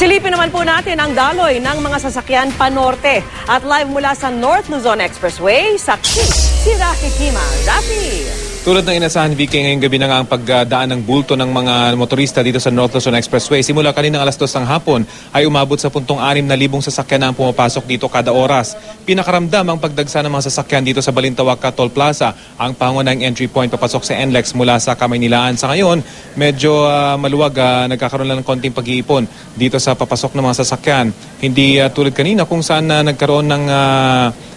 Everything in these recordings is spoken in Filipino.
Silipin naman po natin ang daloy ng mga sasakyan panorte. At live mula sa North Luzon Expressway, saksi si Rafi Kima. Rafi! Tulad ng inasahan, Vicky, ngayong gabi na nga ang pagdaan ng bulto ng mga motorista dito sa North Luzon Expressway. Simula kaninang alas 2 ng hapon ay umabot sa puntong 6,000 sasakyan na ang pumapasok dito kada oras. Pinakaramdam ang pagdagsa ng mga sasakyan dito sa Balintawak Toll Plaza, ang pangunahing entry point papasok sa NLEX mula sa Kamaynilaan. Sa ngayon, medyo maluwag, nagkakaroon lang ng konting pag-iipon dito sa papasok ng mga sasakyan. Hindi tulad kanina kung saan nagkaroon ng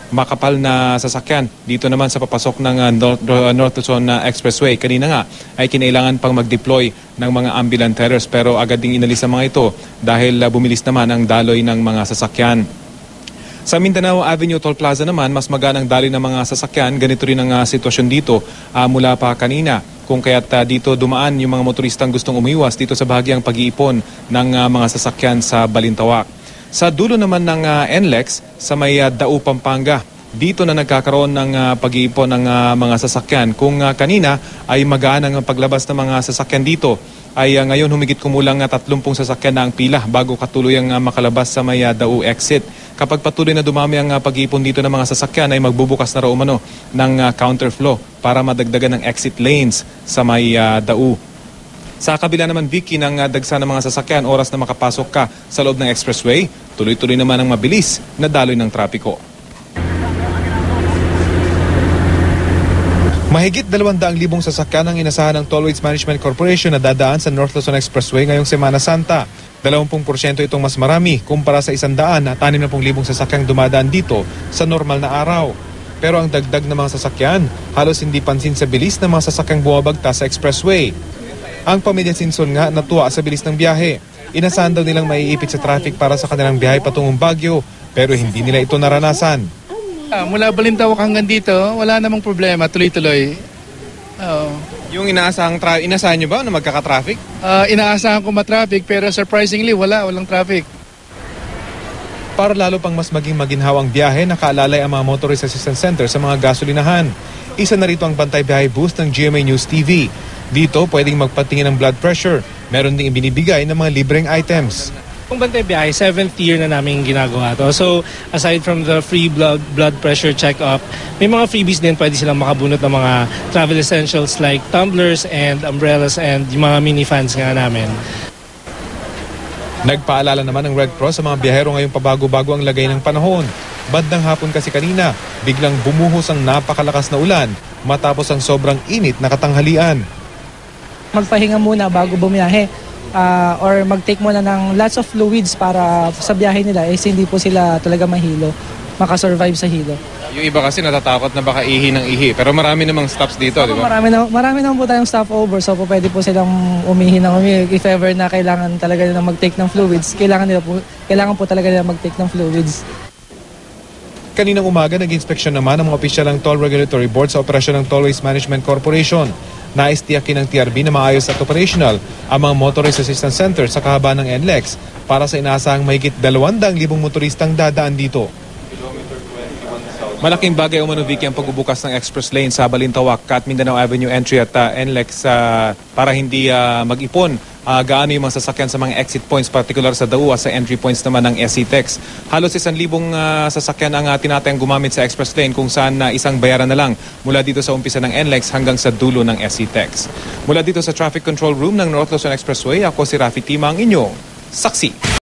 makapal na sasakyan dito naman sa papasok ng North Luzon Expressway. Kanina nga ay kinailangan pang mag-deploy ng mga ambulance carriers pero agad ding inalis ang mga ito dahil bumilis naman ang daloy ng mga sasakyan. Sa Mindanao Avenue Toll Plaza naman, mas maganang daloy ng mga sasakyan. Ganito rin ang sitwasyon dito mula pa kanina. Kung kaya't dito dumaan yung mga motoristang gustong umiwas dito sa bahagyang pag-iipon ng mga sasakyan sa Balintawak. Sa dulo naman ng NLEX, sa may Dao, Pampanga, dito na nagkakaroon ng pag-iipon ng mga sasakyan. Kung kanina ay magaan ang paglabas ng mga sasakyan dito, ay ngayon humigit kumulang 30 sasakyan na ang pila bago katuluyang makalabas sa may Dao exit. Kapag patuloy na dumami ang pag-iipon dito ng mga sasakyan, ay magbubukas na raw umano ng counterflow para madagdagan ng exit lanes sa may Dao. Sa kabila naman, Vicky, ng dagsa ng mga sasakyan, oras na makapasok ka sa loob ng expressway, tuloy-tuloy naman ang mabilis na daloy ng trapiko. Mahigit 200,000 sasakyan ang inasahan ng Tollways Management Corporation na dadaan sa North Luzon Expressway ngayong Semana Santa. 20% itong mas marami kumpara sa 100 at 60,000 sasakyang dumadaan dito sa normal na araw. Pero ang dagdag ng mga sasakyan, halos hindi pansin sa bilis ng mga sasakyang bumabagta sa expressway. Ang pamilya Sinson nga natuwa sa bilis ng biyahe. Inasahan daw nilang maiipit sa traffic para sa kanilang biyahe patungong Baguio, pero hindi nila ito naranasan. Mula Balintawak hanggang dito, wala namang problema, tuloy-tuloy. Yung inasahan nyo ba na magkaka-traffic? Inaasahan ko matraffic pero surprisingly walang traffic. Para lalo pang mas maging maginhawa ang biyahe, nakaalalay ang mga Motorist Assistance Center sa mga gasolinahan. Isa na rito ang Bantay Biyahe Boost ng GMA News TV. Dito, pwedeng magpatingin ng blood pressure. Meron ding ibinibigay ng mga libreng items. Kung Bantay Biyahe, 7th year na namin ginagawa to. So, aside from the free blood pressure check-up, may mga freebies din pwede silang makabunot ng mga travel essentials like tumblers and umbrellas and yung mga mini-fans nga namin. Nagpaalala naman ng Red Cross sa mga biyahero ngayong pabago-bago ang lagay ng panahon. Bandang hapon kasi kanina, biglang bumuhos ang napakalakas na ulan matapos ang sobrang init na katanghalian. Magpahinga muna bago bumiyahe or mag-take muna ng lots of fluids para sa biyahe nila hindi po sila talaga mahilo, makasurvive sa hilo. Yung iba kasi natatakot na baka ihi ng ihi, pero marami namang stops dito, di ba? Marami naman po tayong stopover, so po pwede po silang umihi ng umihi. If ever na kailangan talaga nila mag-take ng fluids, kailangan po talaga nila mag-take ng fluids. Kaninang umaga, nag-inspeksyon naman ang mga opisyal ng Toll Regulatory Board sa operasyon ng Tollways Management Corporation. Nais tiyakin ng TRB na maayos at operational ang mga Motorist Assistance Center sa kahabaan ng NLEX para sa inaasahang mahigit 200,000 motoristang dadaan dito. Malaking bagay umano, Vicky, ang pagbubukas ng express lane sa Balintawak at Mindanao Avenue entry at NLEX para hindi mag-ipon gaano yung mga sasakyan sa mga exit points, particular sa Dao at sa entry points naman ng SCTEX. Halos 1,000 sasakyan ang tinatayang gumamit sa express lane kung saan isang bayaran na lang mula dito sa umpisa ng NLEX hanggang sa dulo ng SCTEX. Mula dito sa Traffic Control Room ng North Luzon Expressway, ako si Rafi Tima, ang inyong saksi.